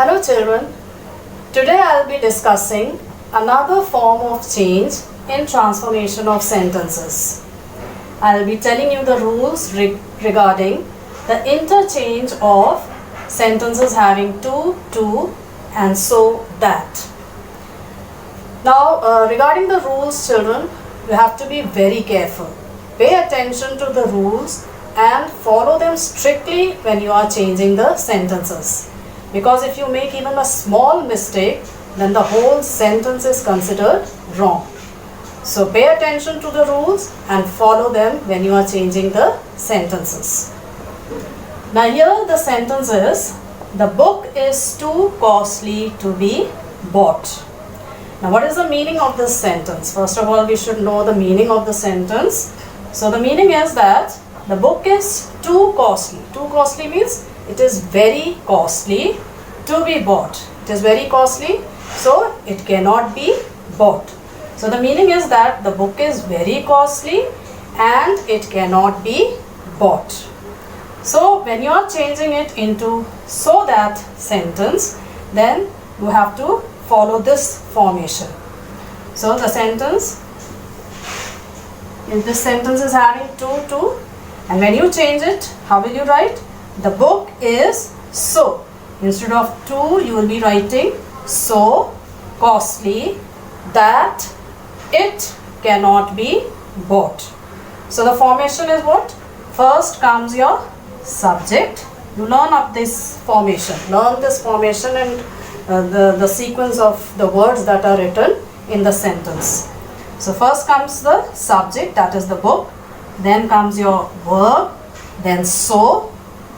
Hello children, today I will be discussing another form of change in transformation of sentences. I will be telling you the rules regarding the interchange of sentences having to, and so, that. Now regarding the rules children, you have to be very careful. Pay attention to the rules and follow them strictly when you are changing the sentences. Because if you make even a small mistake, then the whole sentence is considered wrong. So pay attention to the rules and follow them when you are changing the sentences. Now here the sentence is, the book is too costly to be bought. Now what is the meaning of this sentence? First of all, we should know the meaning of the sentence. So the meaning is that the book is too costly. Too costly means it is very costly to be bought. It is very costly, so it cannot be bought. So the meaning is that the book is very costly and it cannot be bought. So when you are changing it into so that sentence, then you have to follow this formation. So the sentence, if this sentence is having to, and when you change it, how will you write? The book is so. Instead of to, you will be writing so costly that it cannot be bought. So the formation is what? First comes your subject. You learn up this formation. Learn this formation and the sequence of the words that are written in the sentence. So first comes the subject, that is the book. Then comes your verb. Then so.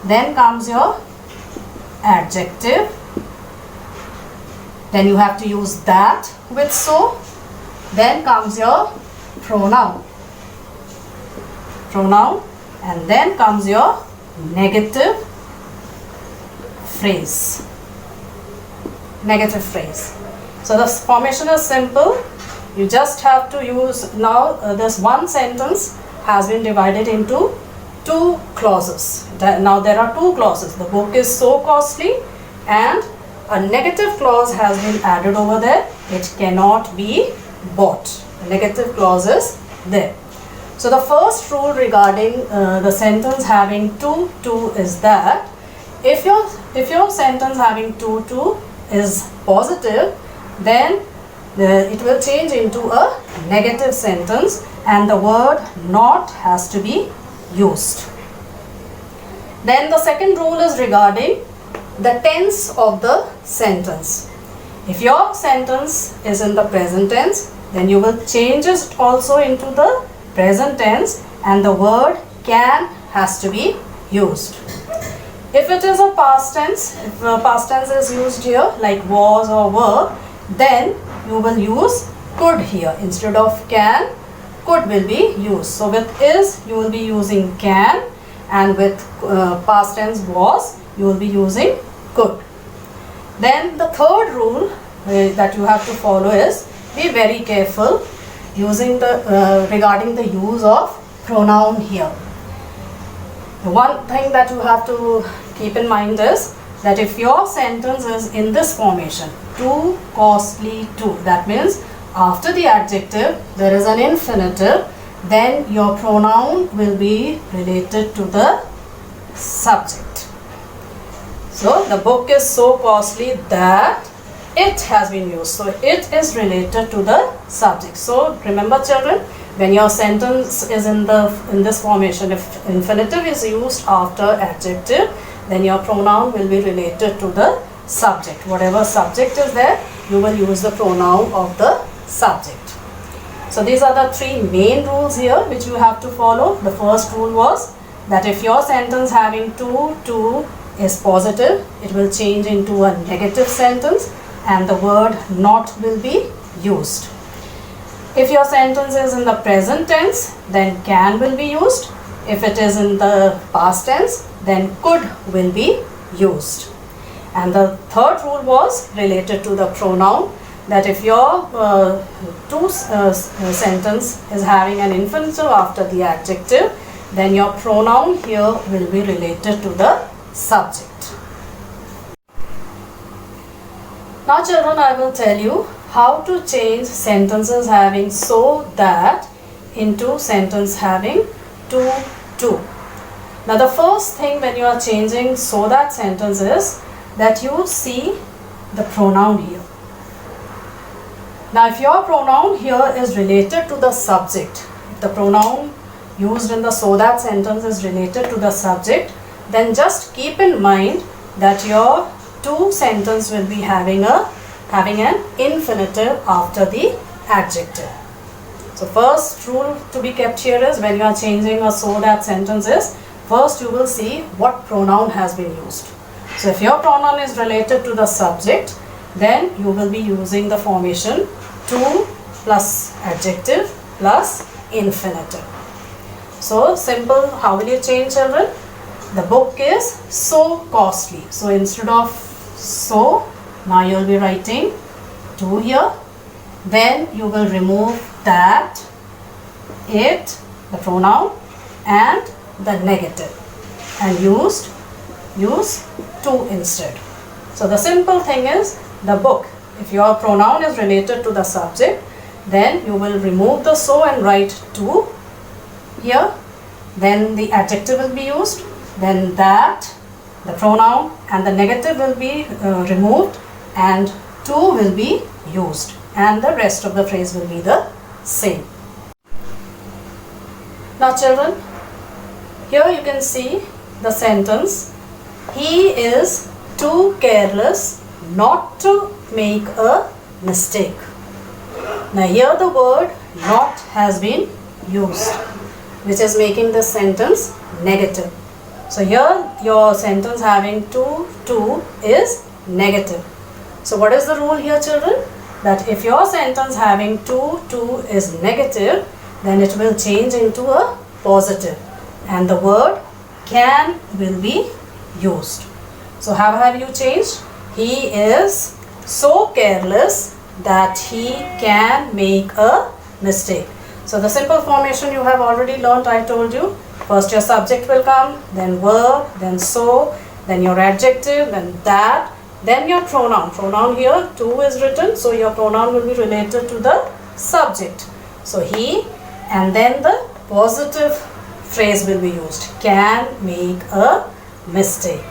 Then comes your adjective. Then you have to use that with so. Then comes your pronoun. And then comes your negative phrase. So the formation is simple. You just have to use, now this one sentence has been divided into two clauses. Now there are two clauses. The book is so costly and a negative clause has been added over there. It cannot be bought. The negative clause is there. So the first rule regarding the sentence having to is that if your sentence having to is positive, then it will change into a negative sentence and the word not has to be used. Then the second rule is regarding the tense of the sentence. If your sentence is in the present tense, then you will change it also into the present tense and the word can has to be used. If it is a past tense, if past tense is used here like was or were, then you will use could here. Instead of can, could will be used. So with is, you will be using can, and with past tense was, you will be using could. Then the third rule that you have to follow is, be very careful using the regarding the use of pronoun here. The one thing that you have to keep in mind is that if your sentence is in this formation, too costly to, that means after the adjective there is an infinitive, then your pronoun will be related to the subject. So the book is so costly that it has been used. So it is related to the subject. So remember children, when your sentence is in this formation, if infinitive is used after adjective, then your pronoun will be related to the subject. Whatever subject is there, you will use the pronoun of the subject. So these are the three main rules here which you have to follow. The first rule was that if your sentence having to is positive, it will change into a negative sentence and the word not will be used. If your sentence is in the present tense, then can will be used. If it is in the past tense, then could will be used. And the third rule was related to the pronoun, that if your sentence is having an infinitive after the adjective, then your pronoun here will be related to the subject. Now children, I will tell you how to change sentences having so that into sentence having to. Now the first thing when you are changing so that sentence is that you see the pronoun here. Now if your pronoun here is related to the subject, if the pronoun used in the so that sentence is related to the subject, then just keep in mind that your to sentence will be having an infinitive after the adjective. So first rule to be kept here is when you are changing a so that sentence is first you will see what pronoun has been used. So if your pronoun is related to the subject, then you will be using the formation to plus adjective plus infinitive. So simple, how will you change children? The book is so costly. So instead of so, now you will be writing to here. Then you will remove that, it, the pronoun and the negative and use to instead. So the simple thing is the book. If your pronoun is related to the subject, then you will remove the so and write to here. Then the adjective will be used. Then that, the pronoun and the negative will be removed and to will be used. And the rest of the phrase will be the same. Now children, here you can see the sentence, he is too careless not to make a mistake. Now here the word not has been used, which is making the sentence negative. So here your sentence having to is negative. So what is the rule here children? That if your sentence having to is negative, then it will change into a positive and the word can will be used. So how have you changed? He is so careless that he can make a mistake. So the simple formation you have already learnt, I told you. First your subject will come, then verb, then so, then your adjective, then that, then your pronoun. Pronoun here, to is written, so your pronoun will be related to the subject. So he, and then the positive phrase will be used, can make a mistake.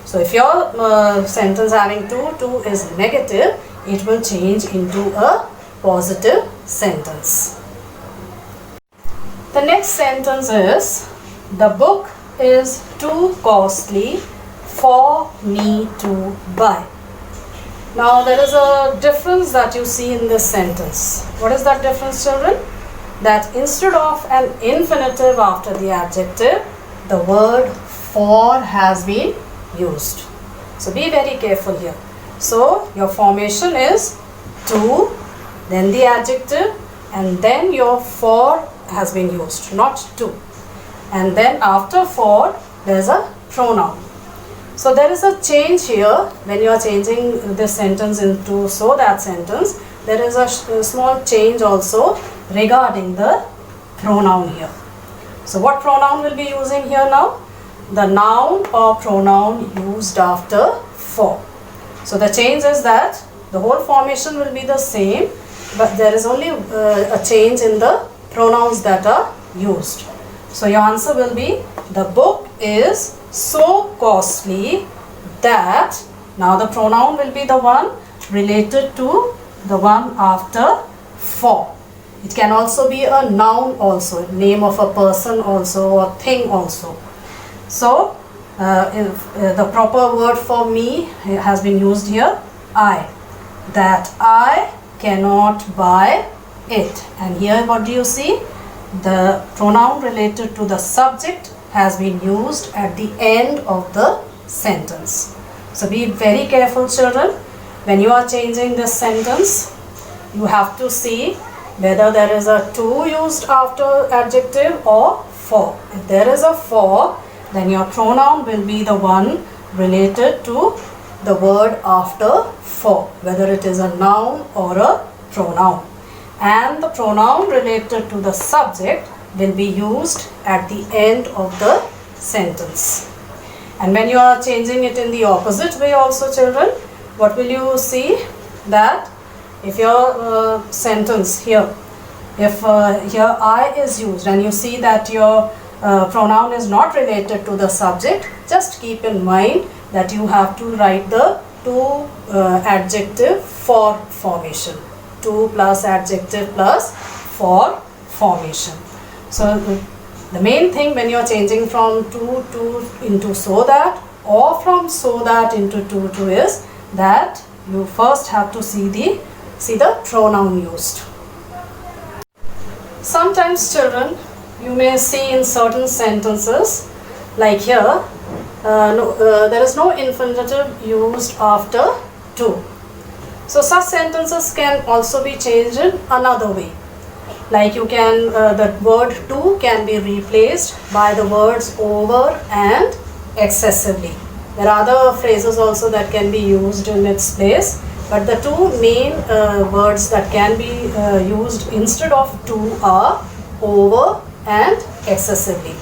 So if your sentence having to is negative, it will change into a positive sentence. The next sentence is, the book is too costly for me to buy. Now there is a difference that you see in this sentence. What is that difference children? That instead of an infinitive after the adjective, the word for has been used. So be very careful here. So your formation is to, then the adjective, and then your for has been used, not to. And then after for, there is a pronoun. So there is a change here when you are changing this sentence into so that sentence. There is a small change also regarding the pronoun here. So what pronoun will be using here now? The noun or pronoun used after for. So the change is that the whole formation will be the same, but there is only a change in the pronouns that are used. So your answer will be, the book is so costly that, now the pronoun will be the one related to the one after for. It can also be a noun also, name of a person also or thing also. So the proper word for me has been used here, I. That I cannot buy it. And here what do you see? The pronoun related to the subject has been used at the end of the sentence. So be very careful children. When you are changing this sentence, you have to see whether there is a to used after adjective or for. If there is a for, then your pronoun will be the one related to the word after for, whether it is a noun or a pronoun. And the pronoun related to the subject will be used at the end of the sentence. And when you are changing it in the opposite way also children, what will you see? That if your sentence here, if here I is used and you see that your pronoun is not related to the subject, just keep in mind that you have to write the to adjective for formation. To plus adjective plus for formation. So the main thing when you are changing from to into so that, or from so that into to is that you first have to see the pronoun used. Sometimes children, you may see in certain sentences, like here, there is no infinitive used after to. So such sentences can also be changed in another way. Like you can, the word to can be replaced by the words over and excessively. There are other phrases also that can be used in its place, but the two main words that can be used instead of to are over and excessively.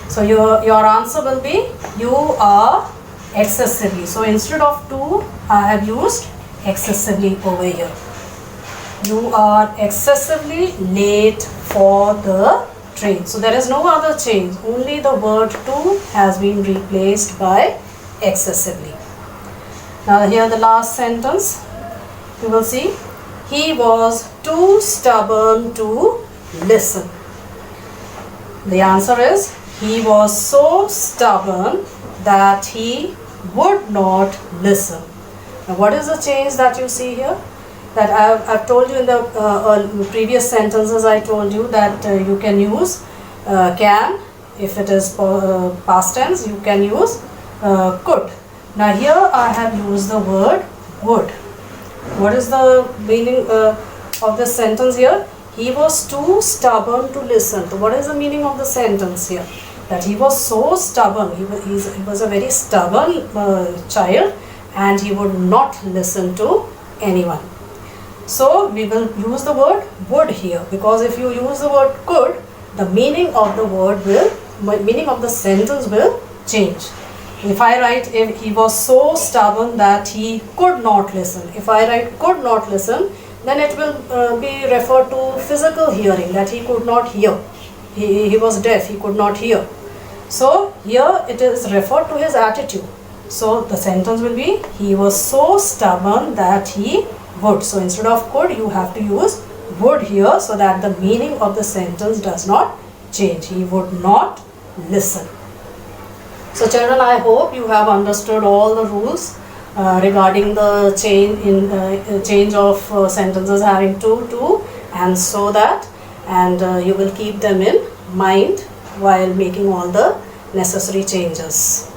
So your answer will be you are excessively. So instead of to, I have used excessively over here. You are excessively late for the train. So there is no other change. Only the word to has been replaced by excessively. Now here the last sentence. You will see, he was too stubborn to listen. The answer is, he was so stubborn that he would not listen. Now what is the change that you see here? That I've told you in the previous sentences, I told you that you can use can, if it is past tense, you can use could. Now here I have used the word would. What is the meaning of this sentence here? He was too stubborn to listen. So what is the meaning of the sentence here? That he was so stubborn, he was a very stubborn child, and he would not listen to anyone. So we will use the word would here, because if you use the word could, the meaning of the sentence will change. If I write, if he was so stubborn that he could not listen, if I write could not listen, then it will be referred to physical hearing, that he could not hear. He was deaf, he could not hear. So here it is referred to his attitude. So the sentence will be, he was so stubborn that he would. So instead of could, you have to use would here, so that the meaning of the sentence does not change. He would not listen. So children, I hope you have understood all the rules regarding the change of sentences having to and so that, and you will keep them in mind while making all the necessary changes.